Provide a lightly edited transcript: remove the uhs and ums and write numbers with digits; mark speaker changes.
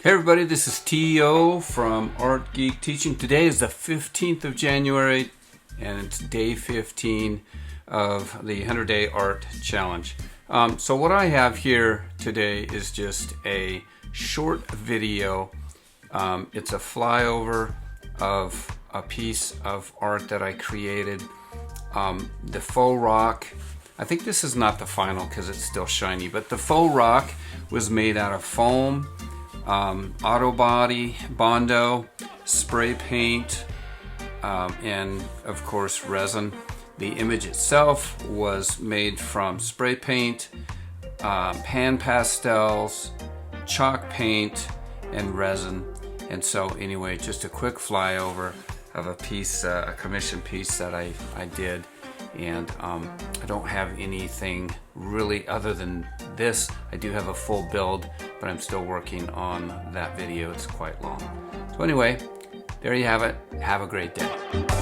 Speaker 1: Hey everybody, this is T.O. from Art Geek Teaching. Today is the 15th of January and it's day 15 of the 100-day art challenge. So what I have here today is just a short video. It's a flyover of a piece of art that I created. The faux rock, I think this is not the final because it's still shiny, but the faux rock was made out of foam, autobody, bondo, spray paint, and of course resin. The image itself was made from spray paint, hand pastels, chalk paint, and resin. And so anyway, just a quick flyover of a piece, a commission piece that I did. And I don't have anything really other than this. I do have a full build, but I'm still working on that video. It's quite long. So anyway, there you have it. Have a great day.